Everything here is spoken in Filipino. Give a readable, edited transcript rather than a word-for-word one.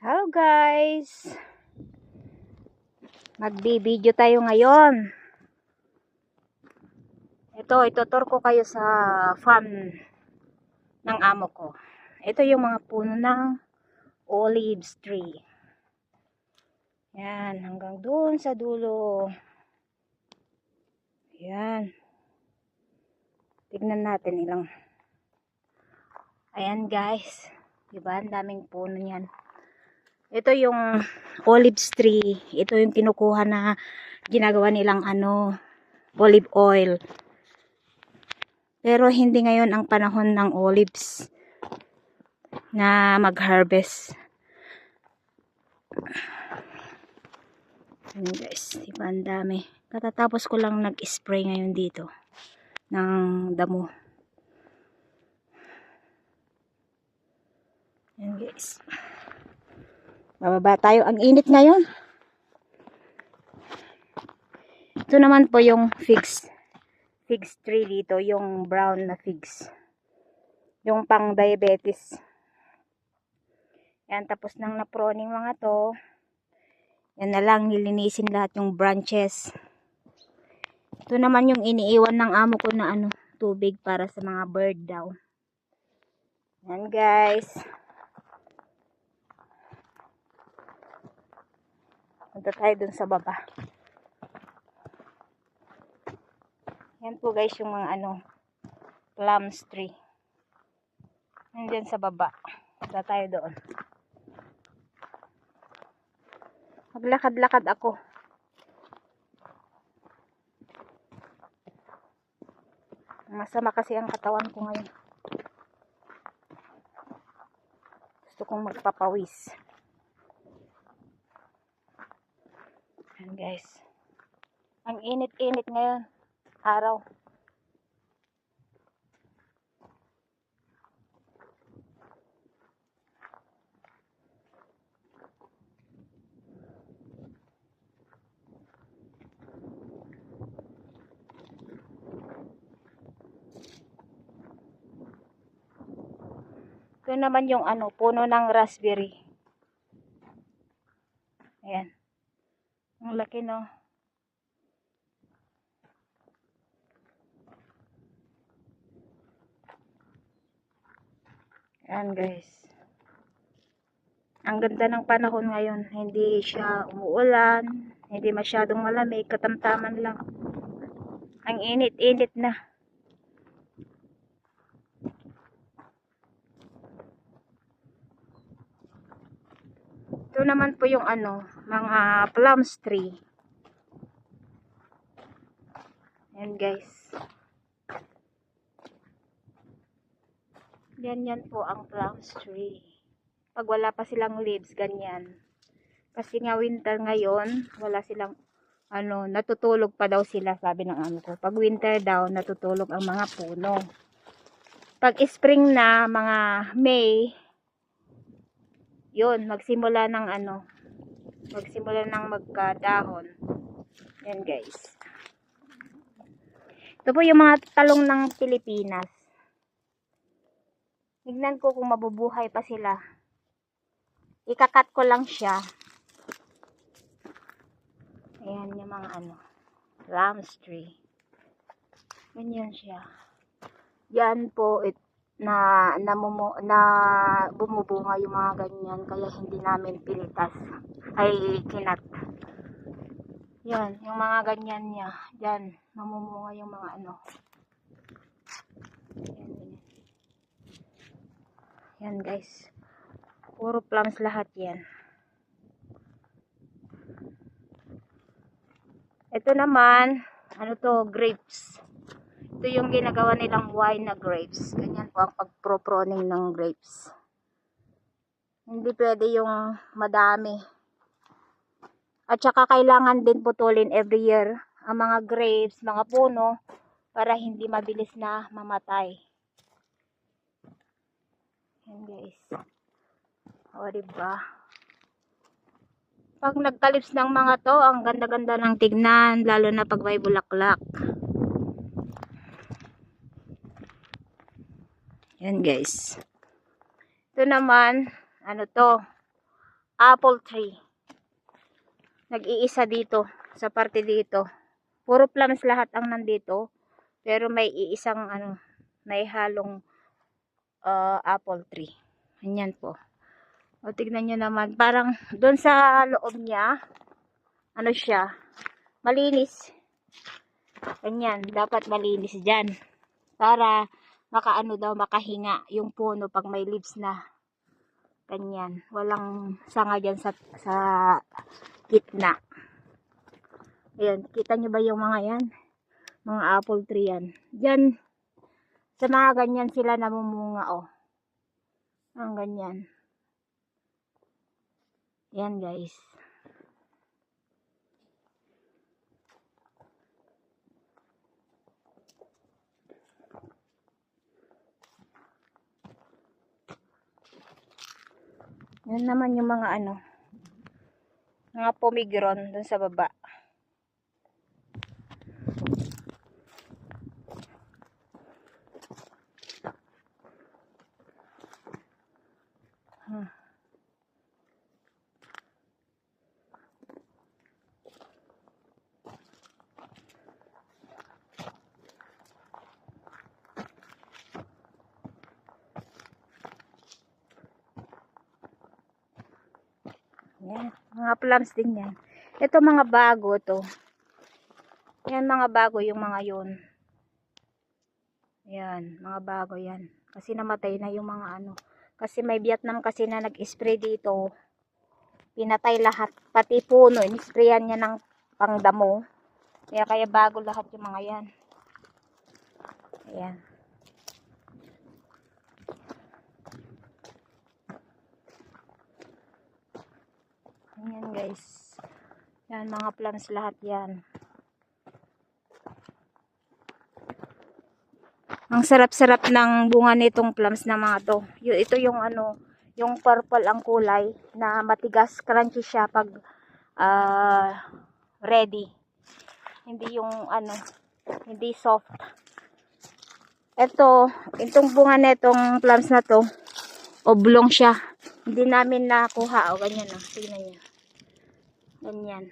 Hello guys, magbi-video tayo ngayon. Itutur ko kayo sa farm ng amo ko. Ito yung mga puno ng olives tree. Yan, hanggang doon sa dulo. Yan. Tignan natin ilang. Ayan guys, diba ang daming puno niyan. Ito yung olives tree. Ito yung kinukuha na ginagawa nilang olive oil. Pero hindi ngayon ang panahon ng olives na mag-harvest. Ayan guys, diba ang dami. Katatapos ko lang nag-spray ngayon dito ng damo. Ayan guys. Bababa tayo. Ang init ngayon. Ito naman po yung figs tree dito. Yung brown na figs. Yung pang diabetes. Yan. Tapos nang na-proning mga to. Yan na lang. Nilinisin lahat yung branches. Ito naman yung iniiwan ng amo ko na tubig para sa mga bird daw. Yan guys. Punta tayo dun sa baba. Yan po guys yung mga plums tree. Nandyan sa baba. Punta tayo doon. Maglakad-lakad ako. Masama kasi ang katawan ko ngayon. Gusto kong magpapawis. Yan guys. Ang init-init ngayon. Araw. Ito naman yung puno ng raspberry. Ayan. Ang laki no. Ayan guys. Ang ganda ng panahon ngayon. Hindi siya umuulan. Hindi masyadong malamig. Katamtaman lang. Ang init-init na. Ito naman po yung mga plums tree. Ayan guys. Ganyan po ang plums tree. Pag wala pa silang leaves, ganyan. Kasi nga winter ngayon, wala silang natutulog pa daw sila, sabi ng amo ko. Pag winter daw, natutulog ang mga puno. Pag spring na, mga May, yun, magsimula ng magkadahon. Yan guys. Ito po yung mga talong ng Pilipinas. Tignan ko kung mabubuhay pa sila. Ikakat ko lang siya. Ayan yung mga plums tree. Ganyan siya. Yan po na bumubunga yung mga ganyan, kaya hindi namin pilitas ay kinat. Yan, yung mga ganyan niya. Yan, namumunga yung mga Yan guys. Puro plums lahat yan. Ito naman, grapes. Ito yung ginagawa nilang wine na grapes. Ganyan po ang pag-proning ng grapes. Hindi pwede yung madami. At saka kailangan din putulin every year ang mga grapes, mga puno, para hindi mabilis na mamatay. Yan guys. O diba? Pag nagkalips ng mga to, ang ganda-ganda ng tignan, lalo na pag may bulaklak. Yan guys. Ito naman, apple tree. Nag-iisa dito, sa parte dito. Puro plums lahat ang nandito. Pero may iisang may halong apple tree. Ganyan po. O tignan nyo naman, parang doon sa loob niya, siya, malinis. Ganyan, dapat malinis dyan. Para makahinga yung puno pag may leaves na. Ganyan, walang sanga dyan sa gitna. Ayan, kita nyo ba yung mga yan? Mga apple tree yan. Dyan, sa mga ganyan sila namumunga, oh. Ang ganyan. Yan, guys. Yan naman yung mga mga pomegranate dun sa baba. Yan, mga plums din yan. Ito mga bago to. Yan mga bago yung mga yun. Yan, mga bago yan. Kasi namatay na yung mga Kasi may Vietnam kasi na nag-spray dito. Pinatay lahat. Pati puno, in-sprayan niya ng pangdamo. Kaya bago lahat yung mga yan. Ayan. Ayan guys. Yan mga plants lahat yan. Ang sarap-sarap ng bunga nitong plums na mga to. Ito yung yung purple ang kulay na matigas, crunchy siya pag ready. Hindi yung hindi soft. Itong bunga nitong plums na to, oblong siya. Hindi namin nakuha. O ganyan o. Tingnan niyo. Ganyan.